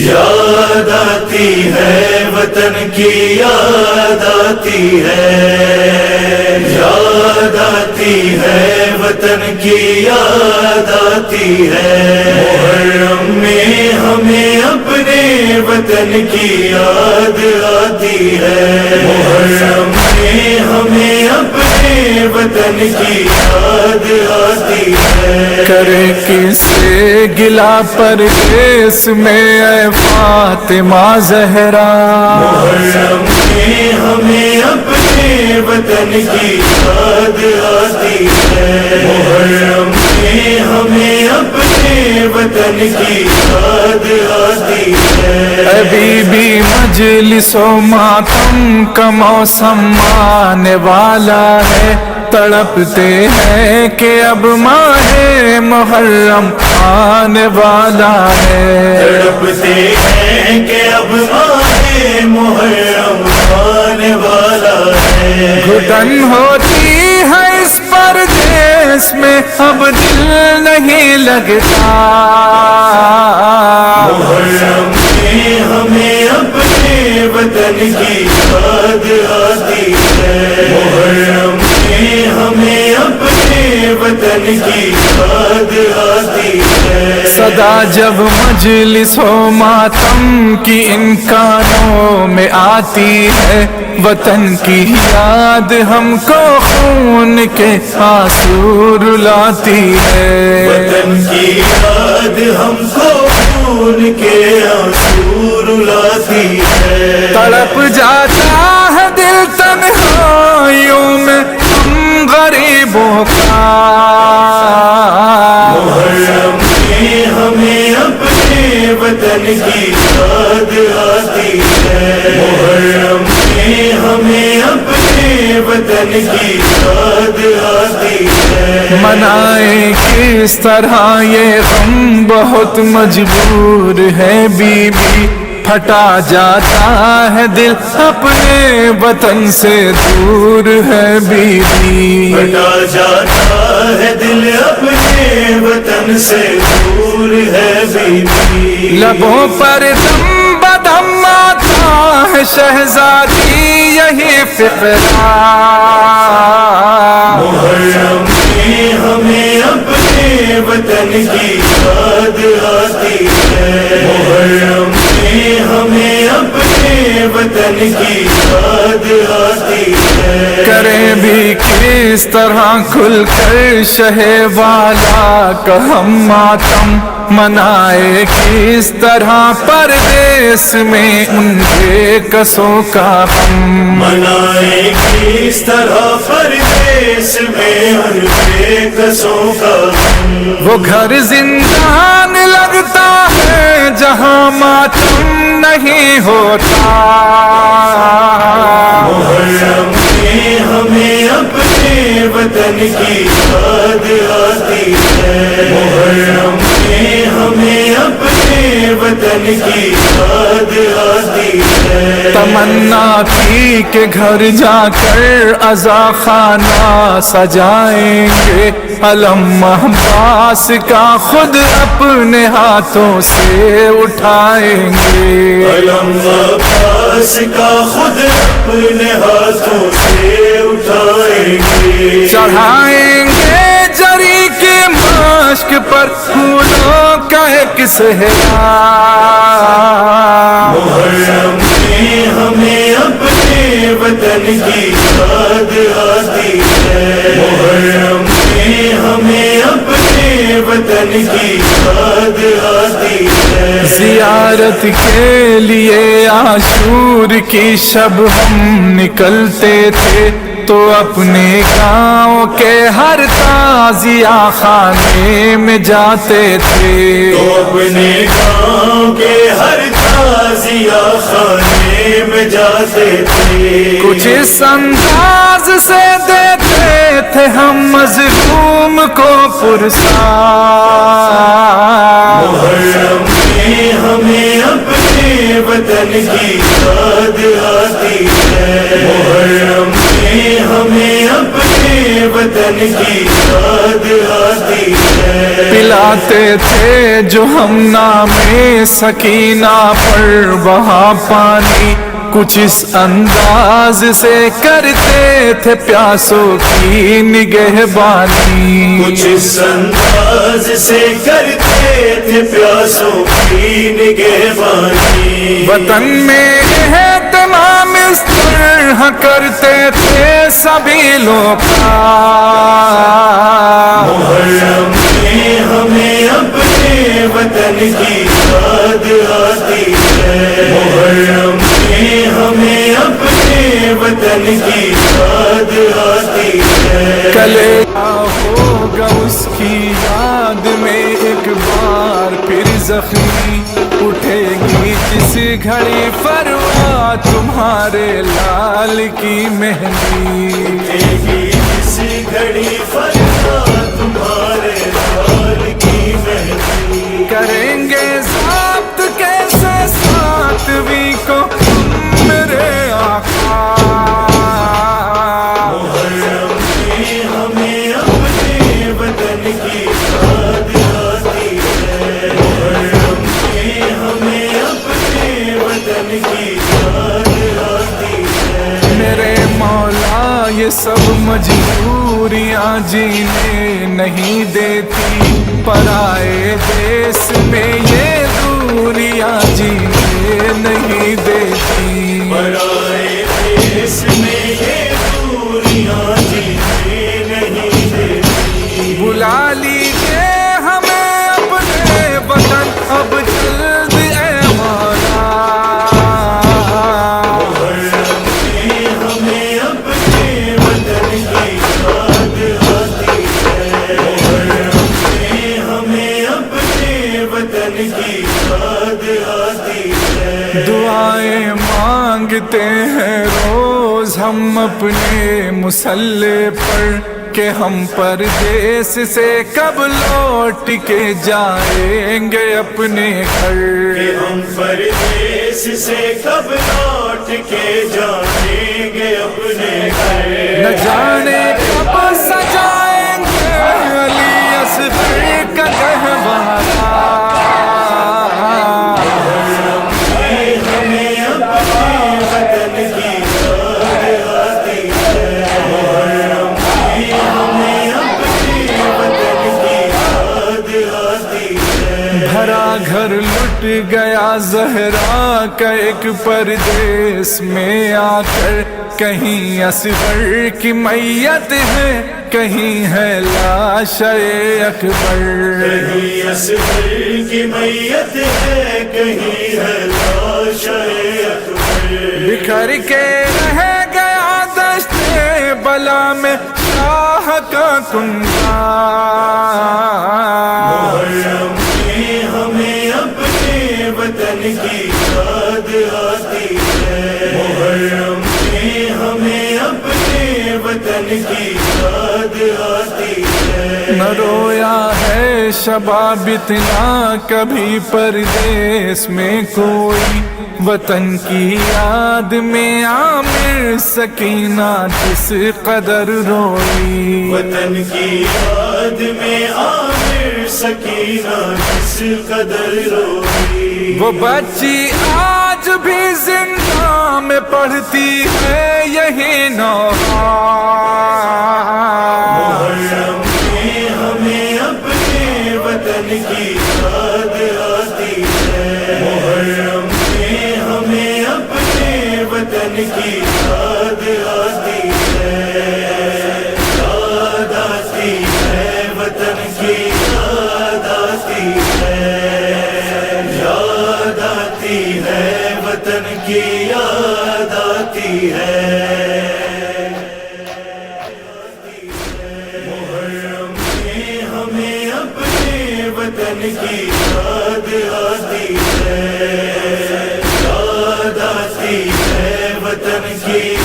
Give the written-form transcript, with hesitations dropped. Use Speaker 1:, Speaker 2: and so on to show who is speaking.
Speaker 1: یاد آتی ہے وطن کی یاد آتی ہے، یاد آتی ہے وطن کی یاد آتی ہے، محرم میں ہمیں اپنے وطن کی یاد آتی ہے، محرم میں ہمیں اپنے وطن کی یاد آتی ہے۔
Speaker 2: کرے کس سے گلا پردیس میں اے فاطمہ زہرا،
Speaker 1: محرم میں ہمیں اپنے وطن کی یاد آتی ہے، محرم میں ہمیں اپنے وطن کی یاد آتی ہے۔
Speaker 2: ابھی بھی مجلس و ماتم کا موسم آنے والا ہے، تڑپتے ہیں کہ اب ماہ محرم آنے والا ہے،
Speaker 1: تڑپتے ہیں کہ اب ماہ محرم آنے والا ہے،
Speaker 2: گھٹن ہوتی ہے اس پردیس میں اب دل نہیں لگتا،
Speaker 1: محرم میں ہمیں اپنے وطن کی یاد آتی ہے، محرم میں ہمیں اپنے وطن کی یاد آتی ہے۔
Speaker 2: صدا جب مجلس و ماتم کی ان کانوں میں آتی ہے، وطن کی یاد ہم کو خون کے آنسو رلاتی ہے،
Speaker 1: وطن کی یاد ہم کو خون کے آنسو رلاتی ہے،
Speaker 2: تڑپ جاتا ہے دل تنہائیوں میں ہم غریبوں کا،
Speaker 1: محرم میں ہمیں اپنے وطن کی یاد آتی ہے، محرم میں ہمیں اپنے وطن کی یاد آتی ہے۔
Speaker 2: منائیں کس طرح یہ غم بہت مجبور ہے بی بی، پھٹا جاتا ہے دل اپنے وطن سے دور ہے بی بی،
Speaker 1: پھٹا جاتا ہے دل اپنے وطن سے دور ہے بی بی،
Speaker 2: لبوں پر دم بدم آتا ہے شہزادی یہی فقرہ،
Speaker 1: محرم میں ہمیں اپنے وطن کی یاد آتی ہے، محرم میں ہمیں اپنے وطن کی یاد آتی ہے۔
Speaker 2: کریں بھی کس طرح کھل کر شہ والا کا ہم ماتم، منائے کس طرح پردیس میں ان کے کسوں کا غم،
Speaker 1: منائے کس طرح پردیس میں ان کے کسوں کا غم،
Speaker 2: وہ گھر زندان لگتا ہے جہاں ماتم نہیں ہوتا،
Speaker 1: محرم میں ہمیں اپنے وطن کی یاد آتی ہے، محرم میں ہمیں اپنے وطن کی یاد آتی ہے۔
Speaker 2: تمنا تھی کہ گھر جا کر عزا خانہ سجائیں گے، علم عباس کا خود اپنے ہاتھوں سے اٹھائیں گے،
Speaker 1: علم عباس کا خود اپنے ہاتھوں سے اٹھائیں گے،
Speaker 2: چڑھائیں گے جری کے مشک پر پھولوں کا ایک صحرا،
Speaker 1: محرم میں ہمیں اپنے وطن کی یاد آتی ہے، محرم میں ہمیں اپنے وطن کی یاد آتی ہے۔
Speaker 2: زیارت کے لیے عاشور کی شب ہم نکلتے تھے، تو اپنے گاؤں کے ہر تعزیہ خانے میں جاتے تھے،
Speaker 1: تو اپنے گاؤں کے ہر تعزیہ خانے میں جاتے تھے،
Speaker 2: کچھ اس انداز سے دیتے تھے ہم مظلوم کو پرسا،
Speaker 1: محرم میں ہمیں اپنے وطن کی یاد آتی ہے، محرم میں ہمیں اپنے وطن کی یاد آتی ہے.
Speaker 2: پلاتے تھے جو ہم نام سکینہ پر وہاں پانی، کچھ اس انداز سے کرتے تھے پیاسوں کی نگہبانی.
Speaker 1: کچھ اس انداز سے کرتے تھے پیاسوں کی نگہبانی.
Speaker 2: وطن میں اہتمام اس طرح کرتے تھے سبھی لوگ.
Speaker 1: محرم میں ہمیں اپنے وطن کی یاد آتی ہے. محرم میں ہمیں اپنے وطن کی یاد آتی ہے.
Speaker 2: کلے ہوگا اس کی یاد میں ایک بار پھر زخمی، اٹھے گی جس گھڑی فروا تمہارے لال کی مہندی.
Speaker 1: اٹھے گی جس گھڑی فروا تمہارے لال کی مہندی.
Speaker 2: کریں گے ضابط کیسے ساتویں کو میرے آقا.
Speaker 1: محرم میں ہمیں اپنے وطن کی یاد آتی ہے. محرم میں ہمیں اپنے وطن کی یاد آتی ہے.
Speaker 2: میرے مولا یہ سب مجبوریاں جینے نہیں دیتی، پرائے دیس میں یہ دوریاں جینے نہیں دیتی.
Speaker 1: برائے دیس میں یہ دوریاں جینے نہیں دیتی.
Speaker 2: بلا لیجیے ہمیں اپنے وطن اب جلد اے مولا.
Speaker 1: محرم میں ہمیں اپنے وطن کی یاد آتی ہے. محرم میں ہمیں اپنے وطن کی یاد آتی ہے.
Speaker 2: دعائیں مانگتے ہیں روز ہم اپنے مسلح پر کہ ہم پردیس سے کب لوٹ کے جائیں گے اپنے گھر.
Speaker 1: کہ ہم پردیس سے کب لوٹ کے جائیں گے اپنے گھر.
Speaker 2: نہ جانے کب سجائیں گے علی اصغر کا گہوارہ.
Speaker 1: ہمیں اپنے وطن کی یاد آتی ہے. محرم میں ہمیں اپنے وطن کی یاد آتی ہے.
Speaker 2: بھرا گھر لٹ گیا زہرا کا ایک پردیس میں آ کر، کہیں اصغر کی میت ہے کہیں ہے لاش اکبر.
Speaker 1: کہیں اصغر کی میت ہے کہیں ہے لاش اکبر.
Speaker 2: بکھر کے رہ گیا دشت بلا میں شاہ کا کنگا.
Speaker 1: محرم میں ہمیں اپنے وطن کی یاد آتی ہے. محرم میں ہمیں اپنے وطن کی یاد آتی ہے.
Speaker 2: نہ رویا ہے شباب اتنا کبھی پردیس میں کوئی، وطن کی یاد میں عامر سکینہ جس قدر روئی.
Speaker 1: وطن کی یاد میں عامر سکینہ جس قدر روئی.
Speaker 2: وہ بچی آج بھی زندہ میں پڑھتی ہے یہی نوحہ.
Speaker 1: محرم میں ہمیں اپنے وطن کی یاد آتی ہے. محرم میں ہمیں اپنے وطن کی یاد آتی ہے. یاد آتی ہے وطن کی یاد آتی ہے. یاد آتی ہے وطن کی یاد آتی ہے. محرم میں ہمیں اپنے وطن کی یاد آتی ہے. یاد آتی ہے وطن کی